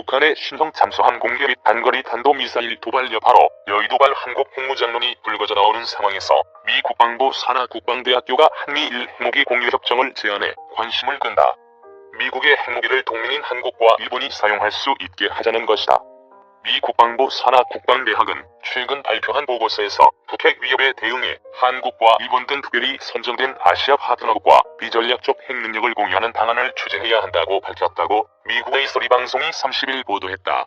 북한의 신형 잠수함 공개 및 단거리 탄도미사일 도발 여파로 여의도발 한국 핵무장론이 불거져 나오는 상황에서 미 국방부 산하 국방대학교가 한미일 핵무기 공유 협정을 제안해 관심을 끈다. 미국의 핵무기를 동맹인 한국과 일본이 사용할 수 있게 하자는 것이다. 미 국방부 산하 국방대학은 최근 발표한 보고서에서 북핵 위협에 대응해 한국과 일본 등 특별히 선정된 아시아 파트너국과 비전략적 핵 능력을 공유하는 방안을 추진해야 한다고 밝혔다고 미국의 소리 방송이 30일 보도했다.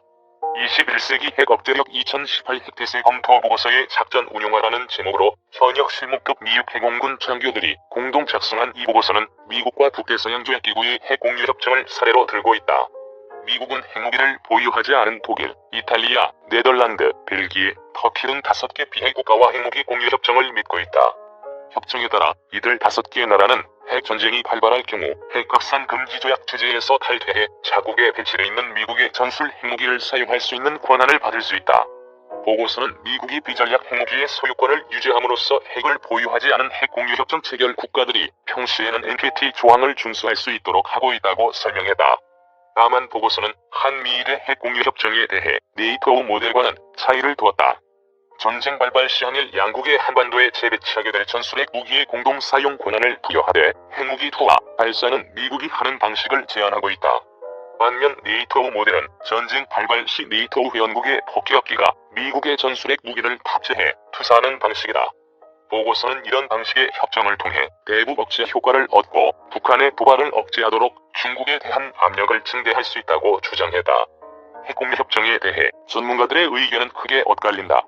21세기 핵 억제력 2018 핵태세 검토 보고서의 작전 운용화라는 제목으로 현역 실무급 미국 해공군 장교들이 공동 작성한 이 보고서는 미국과 북대서양조약기구의 핵 공유 협정을 사례로 들고 있다. 미국은 핵무기를 보유하지 않은 독일, 이탈리아, 네덜란드, 벨기에, 터키 등 5개 비핵국가와 핵무기 공유 협정을 맺고 있다. 협정에 따라 이들 5개 나라는 핵전쟁이 발발할 경우 핵확산 금지 조약 체제에서 탈퇴해 자국에 배치되어 있는 미국의 전술 핵무기를 사용할 수 있는 권한을 받을 수 있다. 보고서는 미국이 비전략 핵무기의 소유권을 유지함으로써 핵을 보유하지 않은 핵공유협정 체결 국가들이 평시에는 NPT 조항을 준수할 수 있도록 하고 있다고 설명했다. 다만 보고서는 한미일의 핵공유협정에 대해 네이토 모델과는 차이를 두었다. 전쟁 발발 시한일 양국의 한반도에 재배치하게 될 전술핵 무기의 공동 사용 권한을 부여하되 핵무기 투하, 발사는 미국이 하는 방식을 제안하고 있다. 반면 네이토 모델은 전쟁 발발 시 네이토 회원국의 폭격기가 미국의 전술핵 무기를 탑재해 투사하는 방식이다. 보고서는 이런 방식의 협정을 통해 대북 억제 효과를 얻고 북한의 도발을 억제하도록 중국에 대한 압력을 증대할 수 있다고 주장했다. 핵공유 협정에 대해 전문가들의 의견은 크게 엇갈린다.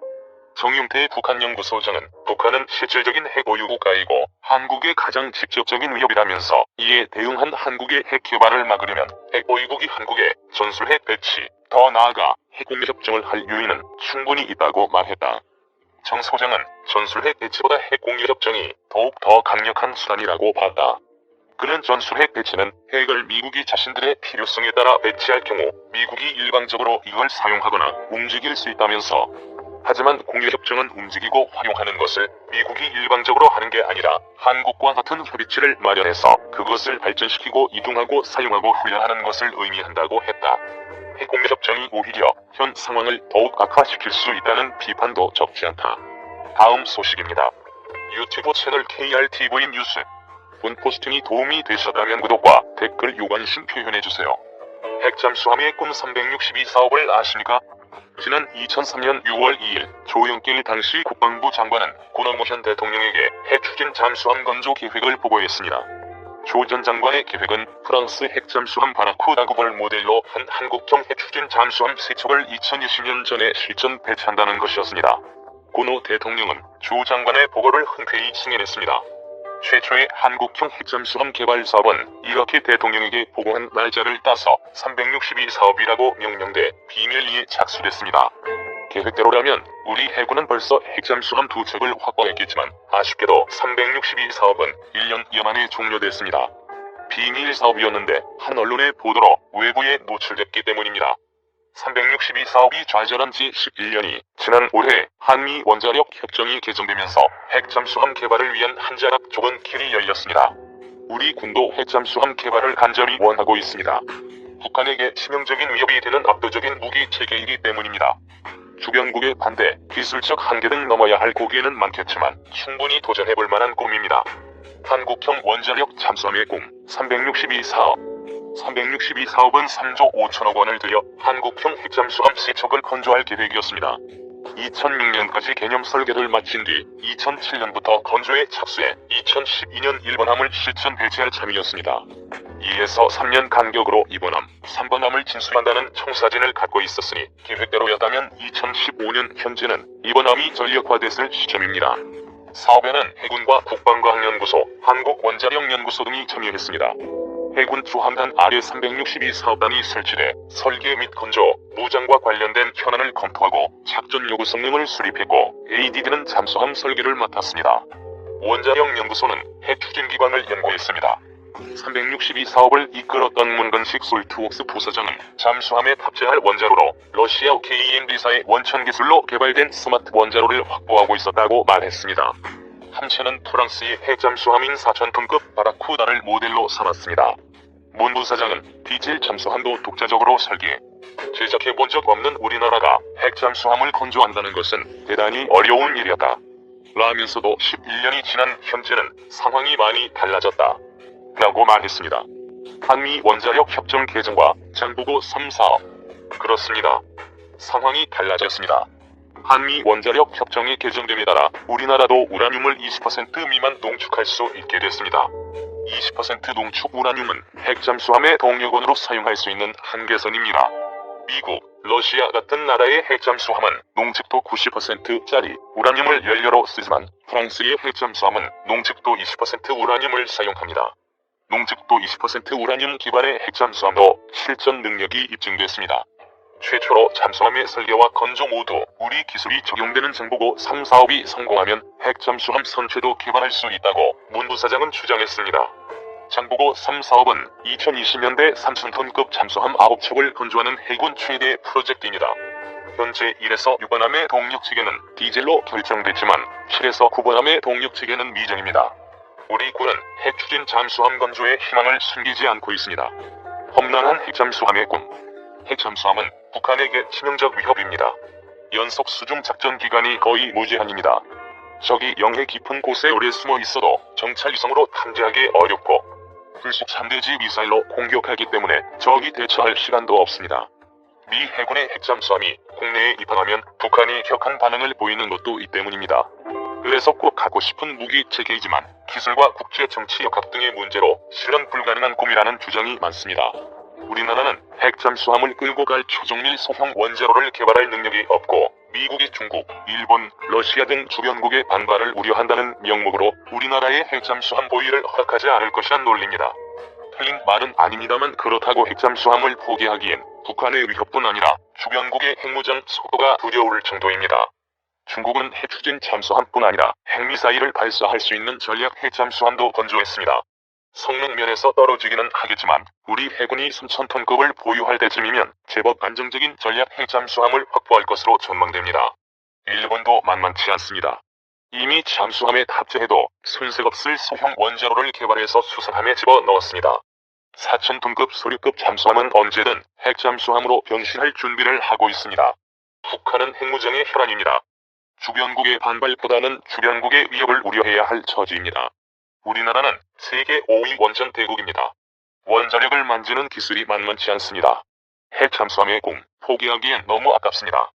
정윤태 북한연구소장은 북한은 실질적인 핵 보유 국가이고 한국의 가장 직접적인 위협이라면서 이에 대응한 한국의 핵 개발을 막으려면 핵 보유국이 한국에 전술핵 배치, 더 나아가 핵공유 협정을 할 유인은 충분히 있다고 말했다. 정 소장은 전술핵 배치보다 핵공유 협정이 더욱 더 강력한 수단이라고 봤다. 그는 전술핵 배치는 핵을 미국이 자신들의 필요성에 따라 배치할 경우 미국이 일방적으로 이걸 사용하거나 움직일 수 있다면서, 하지만 공유협정은 움직이고 활용하는 것을 미국이 일방적으로 하는 게 아니라 한국과 같은 협의체를 마련해서 그것을 발전시키고 이동하고 사용하고 훈련하는 것을 의미한다고 했다. 핵공유협정이 오히려 현 상황을 더욱 악화시킬 수 있다는 비판도 적지 않다. 다음 소식입니다. 유튜브 채널 KRTV 뉴스. 본 포스팅이 도움이 되셨다면 구독과 댓글 요관심 표현해주세요. 핵잠수함의 꿈 362 사업을 아십니까? 지난 2003년 6월 2일 조영길 당시 국방부 장관은 고노무 현 대통령에게 핵추진 잠수함 건조 계획을 보고했습니다. 조 전 장관의 계획은 프랑스 핵잠수함 바라쿠다급을 모델로 한 한국형 핵추진 잠수함 3척을 2020년 전에 실전 배치한다는 것이었습니다. 고노 대통령은 조 장관의 보고를 흔쾌히 승인했습니다. 최초의 한국형 핵잠수함 개발 사업은 이렇게 대통령에게 보고한 날짜를 따서 362 사업이라고 명명돼 비밀리에 착수됐습니다. 계획대로라면 우리 해군은 벌써 핵잠수함 2척을 확보했겠지만 아쉽게도 362 사업은 1년여 만에 종료됐습니다. 비밀 사업이었는데 한 언론의 보도로 외부에 노출됐기 때문입니다. 362 사업이 좌절한 지 11년이 지난 올해 한미 원자력 협정이 개정되면서 핵잠수함 개발을 위한 한 자락 좁은 길이 열렸습니다. 우리 군도 핵잠수함 개발을 간절히 원하고 있습니다. 북한에게 치명적인 위협이 되는 압도적인 무기 체계이기 때문입니다. 주변국의 반대, 기술적 한계 등 넘어야 할 고개는 많겠지만 충분히 도전해볼 만한 꿈입니다. 한국형 원자력 잠수함의 꿈 362 사업. 362 사업은 3조 5천억 원을 들여 한국형 핵잠수함 3척을 건조할 계획이었습니다. 2006년까지 개념 설계를 마친 뒤 2007년부터 건조에 착수해 2012년 1번함을 실전 배치할 참이었습니다. 2에서 3년 간격으로 2번함, 3번함을 진수한다는 청사진을 갖고 있었으니 계획대로였다면 2015년 현재는 2번함이 전력화됐을 시점입니다. 사업에는 해군과 국방과학연구소, 한국원자력연구소 등이 참여했습니다. 해군 주함단 아래 362 사업단이 설치돼 설계 및 건조, 무장과 관련된 현안을 검토하고 작전 요구 성능을 수립했고 ADD는 잠수함 설계를 맡았습니다. 원자력 연구소는 핵 추진 기관을 연구했습니다. 362 사업을 이끌었던 문건식 솔트웍스 부사장은 잠수함에 탑재할 원자로로 러시아 KMD사의 원천 기술로 개발된 스마트 원자로를 확보하고 있었다고 말했습니다. 함체는 프랑스의 핵잠수함인 4,000톤급 바라쿠다를 모델로 삼았습니다. 문 부사장은 디젤 잠수함도 독자적으로 설계, 제작해본 적 없는 우리나라가 핵잠수함을 건조한다는 것은 대단히 어려운 일이었다. 라면서도 11년이 지난 현재는 상황이 많이 달라졌다. 라고 말했습니다. 한미 원자력 협정 개정과 장보고 3, 4업. 그렇습니다. 상황이 달라졌습니다. 한미 원자력 협정이 개정됨에 따라 우리나라도 우라늄을 20% 미만 농축할 수 있게 됐습니다. 20% 농축 우라늄은 핵잠수함의 동력원으로 사용할 수 있는 한계선입니다. 미국, 러시아 같은 나라의 핵잠수함은 농축도 90%짜리 우라늄을 연료로 쓰지만 프랑스의 핵잠수함은 농축도 20% 우라늄을 사용합니다. 농축도 20% 우라늄 기반의 핵잠수함도 실전 능력이 입증됐습니다. 최초로 잠수함의 설계와 건조 모두 우리 기술이 적용되는 장보고 3, 4업이 성공하면 핵잠수함 선체도 개발할 수 있다고 문 부사장은 주장했습니다. 장보고 3, 4업은 2020년대 3,000톤급 잠수함 9척을 건조하는 해군 최대 프로젝트입니다. 현재 1에서 6번함의 동력체계는 디젤로 결정됐지만 7에서 9번함의 동력체계는 미정입니다. 우리 군은 핵추진 잠수함 건조에 희망을 숨기지 않고 있습니다. 험난한 핵잠수함의 꿈. 핵잠수함은 북한에게 치명적 위협입니다. 연속 수중 작전 기간이 거의 무제한입니다. 적이 영해 깊은 곳에 오래 숨어 있어도 정찰 위성으로 탐지하기 어렵고 불속 3대지 미사일로 공격하기 때문에 적이 대처할 시간도 없습니다. 미 해군의 핵잠수함이 국내에 입항하면 북한이 격한 반응을 보이는 것도 이 때문입니다. 그래서 꼭 갖고 싶은 무기 체계이지만 기술과 국제 정치 역학 등의 문제로 실현 불가능한 꿈이라는 주장이 많습니다. 우리나라는 핵잠수함을 끌고 갈 초정밀 소형 원자로를 개발할 능력이 없고 미국이 중국, 일본, 러시아 등 주변국의 반발을 우려한다는 명목으로 우리나라의 핵잠수함 보유를 허락하지 않을 것이란 논리입니다. 틀린 말은 아닙니다만 그렇다고 핵잠수함을 포기하기엔 북한의 위협뿐 아니라 주변국의 핵무장 속도가 두려울 정도입니다. 중국은 핵추진 잠수함뿐 아니라 핵미사일을 발사할 수 있는 전략 핵잠수함도 건조했습니다. 성능 면에서 떨어지기는 하겠지만 우리 해군이 3,000톤급을 보유할 때쯤이면 제법 안정적인 전략 핵잠수함을 확보할 것으로 전망됩니다. 일본도 만만치 않습니다. 이미 잠수함에 탑재해도 손색 없을 소형 원자로를 개발해서 수상함에 집어넣었습니다. 4,000톤급 소류급 잠수함은 언제든 핵잠수함으로 변신할 준비를 하고 있습니다. 북한은 핵무장의 혈안입니다. 주변국의 반발보다는 주변국의 위협을 우려해야 할 처지입니다. 우리나라는 세계 5위 원전 대국입니다. 원자력을 만드는 기술이 만만치 않습니다. 핵잠수함의 꿈, 포기하기엔 너무 아깝습니다.